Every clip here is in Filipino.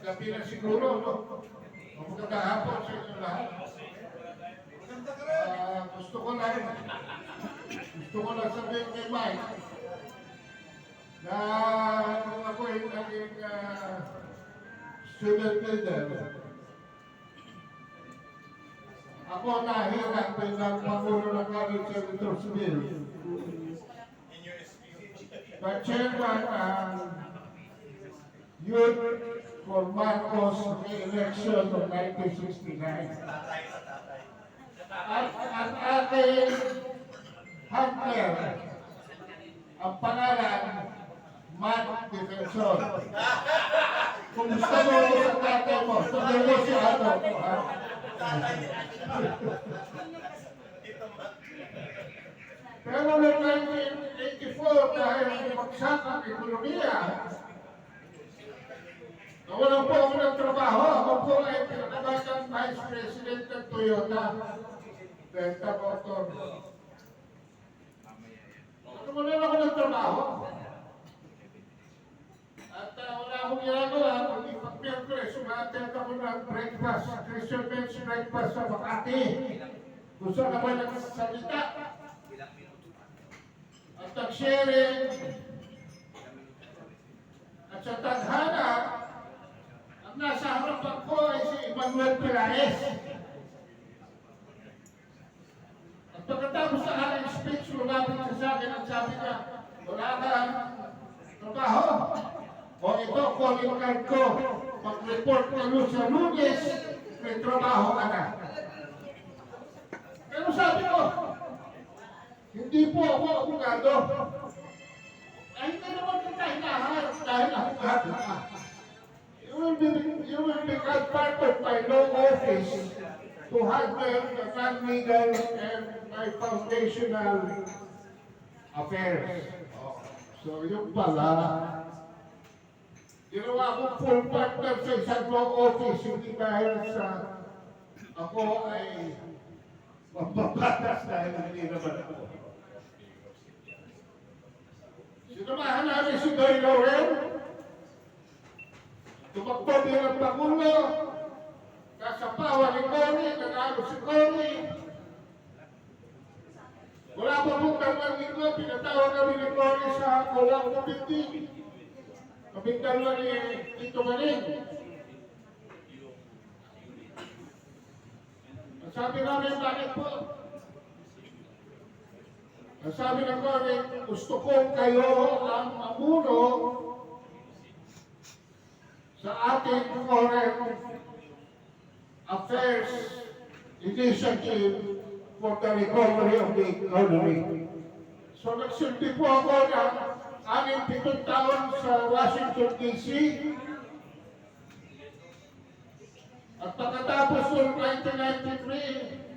gabi na siguro, no? Magandang hapon sa inyo lahat. Gusto ko lang sabihin kay Mike na nung ako ay naging student leader, ako nahirap bilang Pangulo ng College of Editorsville. Na-chairman ang Youth for Marcos re-election of 1969. At ang ating handler, ang pangalan, Matt Defensor. Kung gusto mo sa tatay mo, sabihin mo si Ano. Pero noong 1984, dahil bumagsak ang ekonomiya, nawalan po ako ng trabaho. Ako po ay pinakabagang Vice President ng Toyota Delta Motor. Nawalan ako ng trabaho. At wala akong ginagawa, kundi pag-Miyerkules, umattend ako ng breakfast, Christian Men's Breakfast sa Makati. Kung saan naman nagsasalita. At nag-sharing. At sa tadhana, ang nasa harapan ko ay si Emmanuel Pelaez. At pagkatapos sa aking speech, lumapit siya sa akin at sabi niya, wala kang trabaho. O ito, calling card ko. Mag-report ka nun sa Lunes, may trabaho ka na. Pero sabi ko, hindi po ako abogado. Ay, hindi naman kita hinaharap dahil abogado ka. You will become part of my law office to handle the non-legal and my foundational affairs. So, yung pala, ginawa akong full partner sa isang law office, hindi dahil sa ako ay mababatas dahil hindi naman ako. Sinamahan namin si Doy Laurel, tumakbo bilang Pangulo, kasapawa ni Cory, nanalo si Cory. Wala pa pong dalawang linggo, pinatawag kami ni Cory sa Kulang Committee. Kaming dalawa ni Tito Maring. Sabi namin, bakit po? Sabi ng Cory, gusto ko kayo ang mamuno sa ating Foreign Affairs Initiative for the recovery of the economy. So nagsilbi po ako ng 6-7 taon sa Washington, D.C. At pagkatapos noong 1993,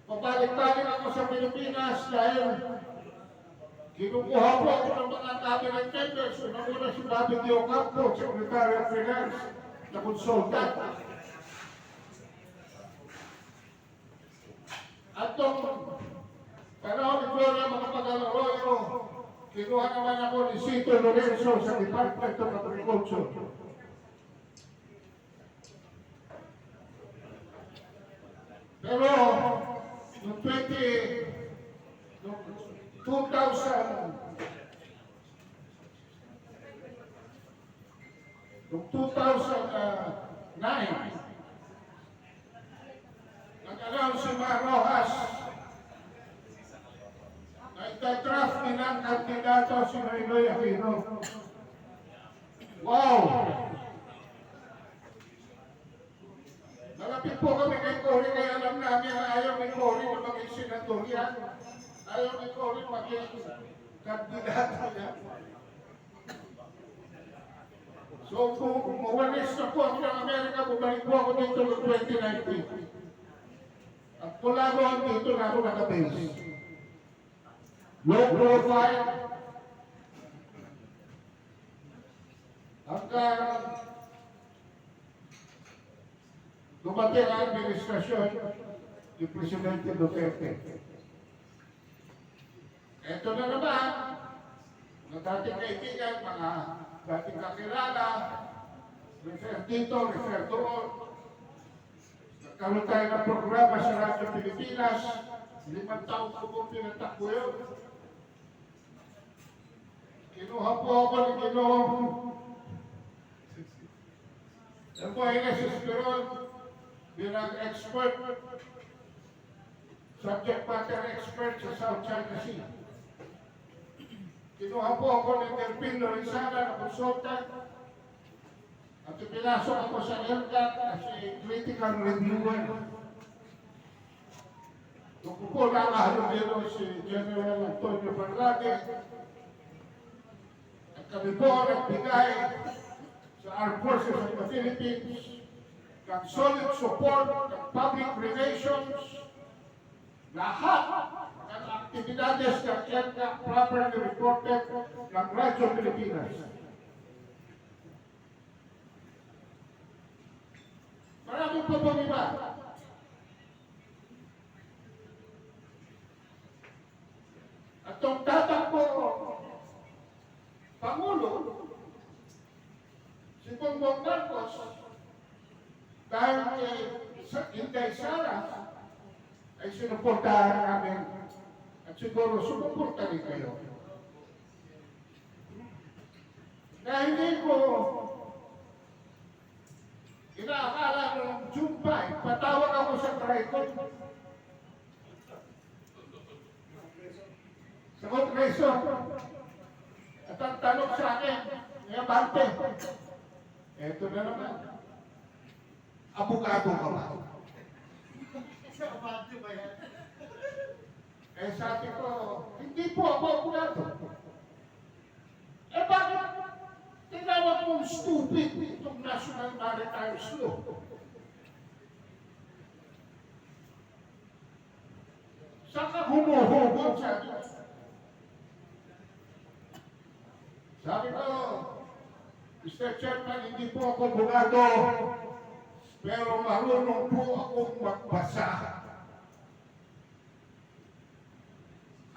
pabalik-balik ako sa Pilipinas dahil kinukuha po ako ng mga cabinet members. Unang-una si Bobby D. Ocampo, Secretary of Finance, na consultant. At nung panahon ni Gloria Macapagal-Arroyo, kinuha naman ako ni Cito Lorenzo sa Department of Agriculture. Pero, noong 2009, nag-announce si Mar Rojas na itadraft nilang kandidato si Noynoy Aquino. Wow! Nalapit po kami kay Cory, kaya alam namin na ayaw ni Cory na maging senador yan. Ayaw ni Cory maging kandidato yan. So, kung mawalis na po ako ng Amerika, bumalik po ako dito noong 2019. At mula noon dito na ako nakabase. Low profile. Hanggang dumating ang administrasyon ni Presidente Duterte. Ito na naman, mga dating kaibigan, mga dating kakilala, refer dito, refer doon. Nagkaroon tayo ng programa sa Radyo Pilipinas. 5 taon ko pong pinatakbo yun. Kinuha po ako ni Ginoong. Yan po ay nasispiron bilang expert, subject matter expert sa South China Sea. Kinuha po ako ni Delpin Lorizana na consultant at ipinasok ako sa ERGAT as critical reviewer. Doon ko po nakahalubilo si General Antonio Barlade at kami po nagbigay sa Armed Forces of the Philippines ng solid support ng public relations, lahat ng aktibidades ng ERGAT properly reported ng Radyo Pilipinas. Marami po pong iba. At itong tatakbo Pangulo, si Bongbong Marcos, dahil kay Sara, ay sinuportahan namin at siguro sumuporta rin kayo. Na hindi ko inaakala ng June 5, patawag ako sa Tricon. Sa Kongreso. At ang tanong sa akin, Ngayon Bante, eto na naman. Abogado ka ba? Eh sabi ko, hindi po ako abogado. Eh bakit? Tinawag mong stupid itong National Maritime Law. Saan ka humuhugot, sabi ko? Sabi ko, Mr. Chairman, hindi po ako abogado, pero marunong po akong magbasa.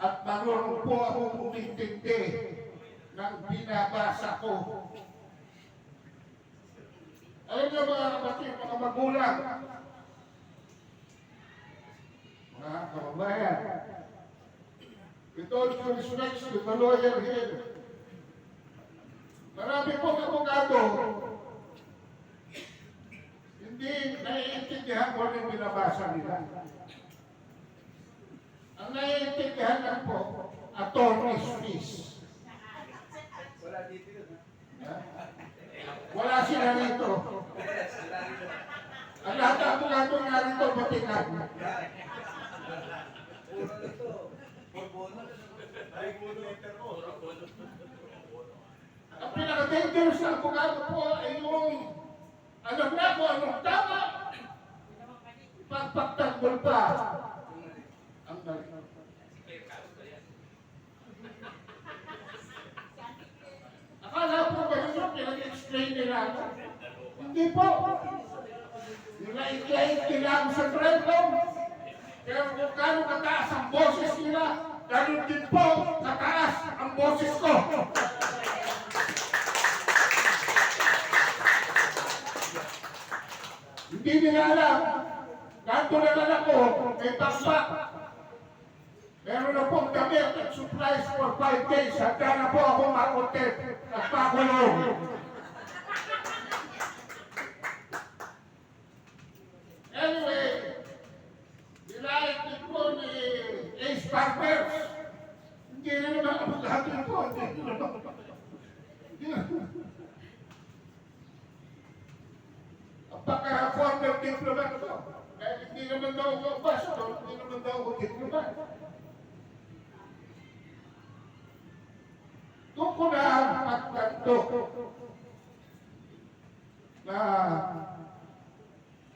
At marunong po akong umintindi ng binabasa ko. Alam niyo mga kapatid, mga magulang, mga kababayan, with all due respect to the lawyer here, marami pong abogado, hindi naiintindihan ko rin binabasa nila. Ang naiintindihan lang po, attorney's fees. Wala sila rito. Ang lahat ng abogado nga rito, batikan. Ang pinaka-dangerous na abogado po ay yung alam na ko anong tama, pagpagtanggol pa ang mali. Akala po ba yun pinag-explain nila ako? Hindi po. Nila-explain nila ako sa trendom. Pero kung kano kataas ang boses nila, ganun din po kataas ang boses ko. Hindi nila alam. Kanto naman ako, may pakpak. Meron na pong damit at supplies for 5 days. Handa na po ako makontent at makulong. Anyway, nilait din po ni Ace Farmers. Hindi na naman abogado po. Hindi na. Ang pagka-former diplomat ko. Dahil hindi naman daw ako pastor, hindi naman daw ako diplomat. Doon ko na pagtanto na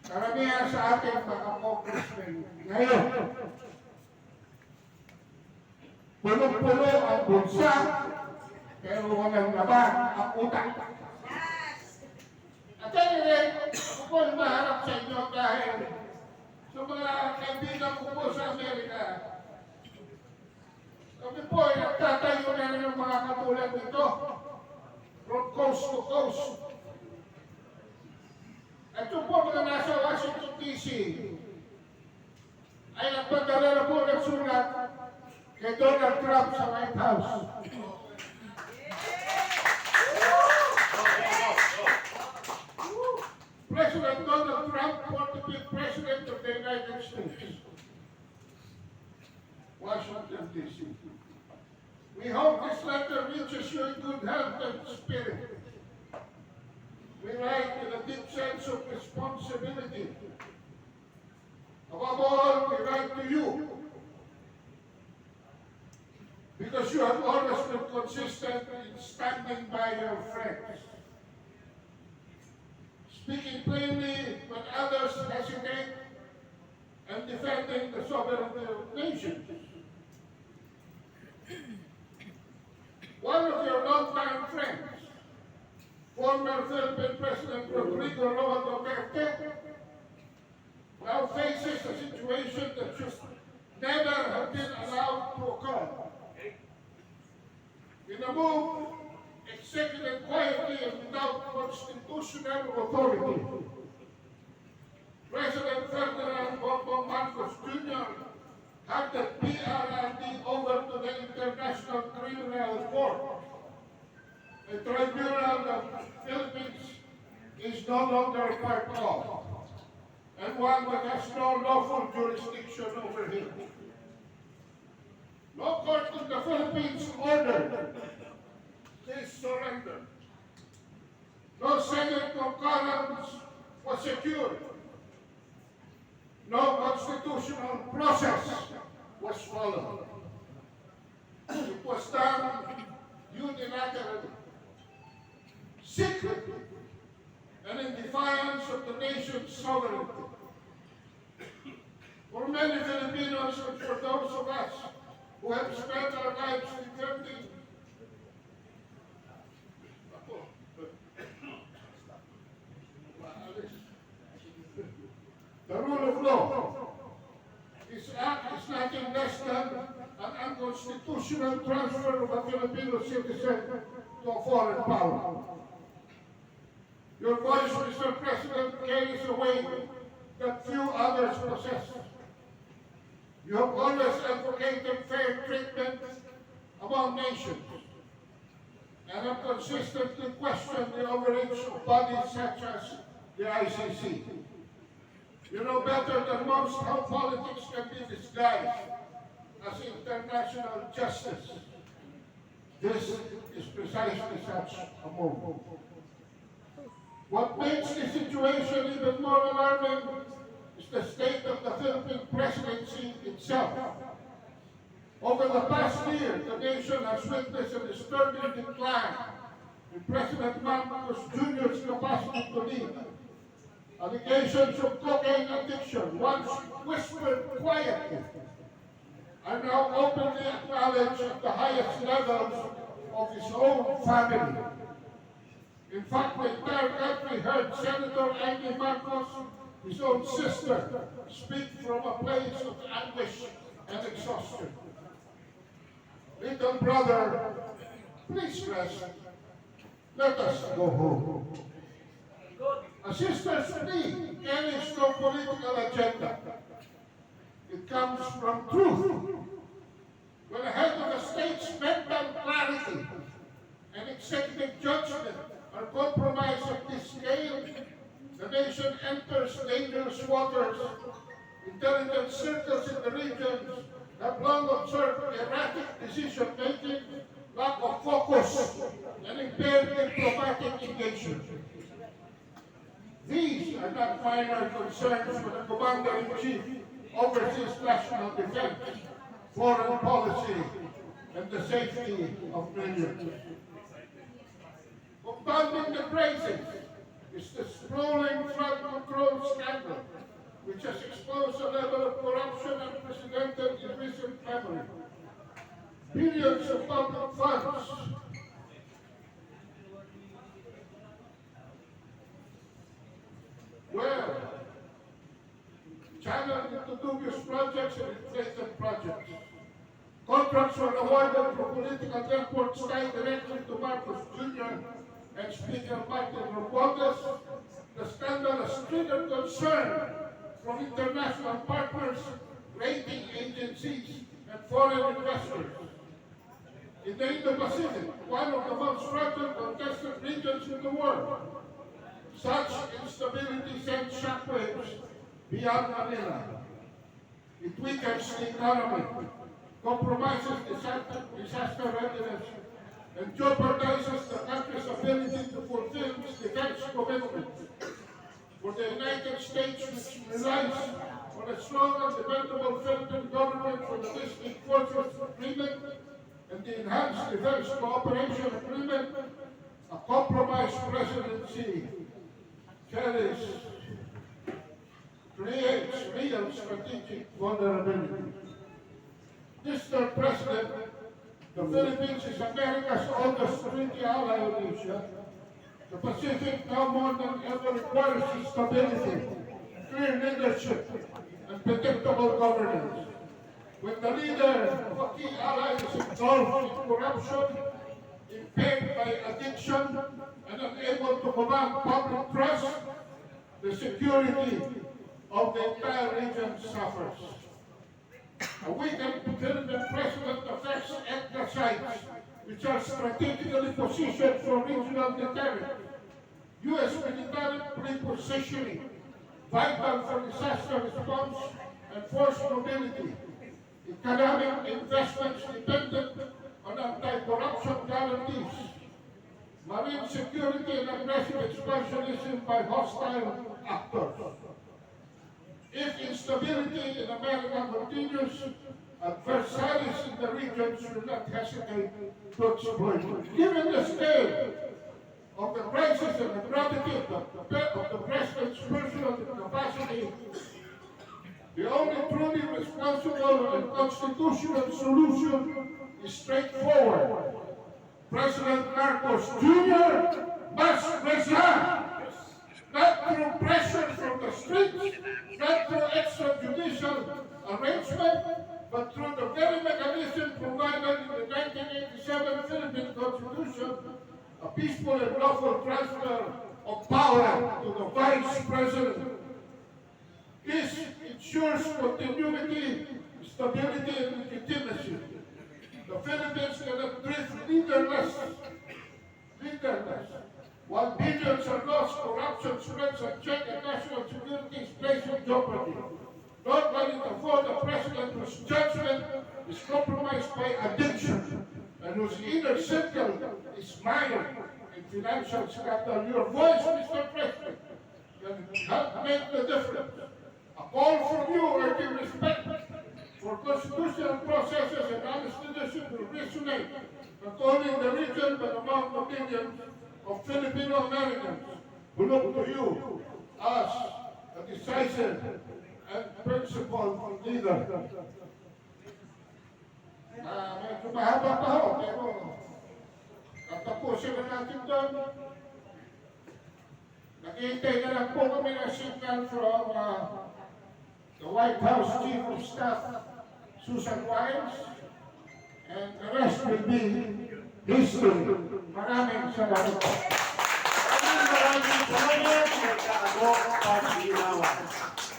karamihan sa ating mga congressmen ngayon, puno-puno ang bulsa, pero walang laban ang utang. At anyway, ako po maharap sa inyo dahil sa mga kaibigan ko po sa Amerika, kami po ay nagtatayo na rin ng mga katulad nito from coast to coast. Ito po mga nasa Washington DC ay nagpadala na po ng sulat kay Donald Trump sa White House. President Donald Trump wants to be President of the United States. Washington, D.C. We hope this letter reaches you in good health and spirit. We write with a deep sense of responsibility. Above all, we write to you because you have always been consistent in standing by your friends. Speaking plainly when others hesitate and defending the sovereignty of nations. One of your longtime friends, former Philippine President Rodrigo Roa Duterte, now faces a situation that should never have been allowed to occur. In a move executed quietly and without constitutional authority, President Ferdinand Bongbong Marcos Jr. handed PRRD over to the International Criminal Court, a tribunal that the Philippines is no longer a part of, and one that has no lawful jurisdiction over him. No court in the Philippines ordered his surrender. No Senate concurrence was secured. No constitutional process was followed. It was done unilaterally, secretly, and in defiance of the nation's sovereignty. For many Filipinos and for those of us who have spent our lives defending the rule of law, this act is nothing less than an unconstitutional transfer of a Filipino citizen to a foreign power. Your voice, Mr. President, carries a weight that few others possess. You have always advocated fair treatment among nations and have consistently questioned the overreach of bodies such as the ICC. You know better than most how politics can be disguised as international justice. This is precisely such a move. What makes the situation even more alarming is the state of the Philippine presidency itself. Over the past year, the nation has witnessed a disturbing decline in President Marcos Jr.'s capacity to lead. Allegations of cocaine addiction, once whispered quietly, are now openly acknowledged at the highest levels of his own family. In fact, the entire country heard Senator Amy Marcos, his own sister, speak from a place of anguish and exhaustion. Little brother, please rest. Let us go home. A sister's plea carries no political agenda. It comes from truth. When ahead of a state's mental clarity and executive judgment are compromised at this scale, the nation enters dangerous waters. Intelligence circles in the region have long observed erratic decision-making, lack of focus, and impaired diplomatic engagement. These are not minor concerns for the Commander-in-Chief oversees national defense, foreign policy, and the safety of millions. Compounding the crisis is the sprawling flood control scandal, which has exposed a level of corruption unprecedented in recent memory. Billions of public funds were channeled into dubious projects and inflated projects. Contracts were awarded for political networks tied directly to Marcos Jr. and Speaker Martin Romualdez. The scandal has stripped concern from international partners, rating agencies, and foreign investors. In the Indo-Pacific, one of the most fragile contested regions in the world, such instability sends shockwaves beyond Manila. It weakens the economy, compromises disaster readiness, and jeopardizes the country's ability to fulfill its defense commitments. For the United States, which relies on a strong and dependable Philippine government for the Distinct Forces Agreement and the Enhanced Defense Cooperation Agreement, a compromised presidency creates real strategic vulnerability. Mr. President, the Philippines is America's oldest treaty ally in Asia. The Pacific now more than ever requires stability, clear leadership, and predictable governance. When the leader of a key ally is involved in corruption, impaired by addiction, and unable to command public trust, the security of the entire region suffers. A weakened Philippine president affects EDCA sites, which are strategically positioned for regional deterrence. U.S. military prepositioning, vital for disaster response and force mobility. Economic investments dependent on anti-corruption guarantees. Marine security and aggressive expansionism by hostile actors. If instability in America continues, adversaries in the region should not hesitate to exploit it. Given the scale of the crisis and the gravity of the President's personal capacity, the only truly responsible and constitutional solution is straightforward. President Marcos Jr. must resign. Not through pressure from the streets, not through extrajudicial arrangement, but through the very mechanism provided in the 1987 Philippine Constitution, a peaceful and lawful transfer of power to the Vice President. This ensures continuity, stability, and legitimacy. The Philippines cannot drift leaderless, while billions are lost, corruption spreads unchecked, and national security is placed in jeopardy. Nor can it afford a president whose judgment is compromised by addiction and whose inner circle is mired in financial scandal. Your voice, Mr. President, can help make the difference. A call from you urging respect for constitutional processes and honest leadership will resonate not only in the region but among the millions of Filipino Americans who look to you as a decisive and principled leader. Medyo mahaba pa ho, pero tatapusin na natin doon. Naghihintay na lang po kami ng signal from the White House Chief of Staff, Susan Wiles, and the rest will be history. Maraming salamat. Maraming salamat, Sir Kago Pag-Ginawa.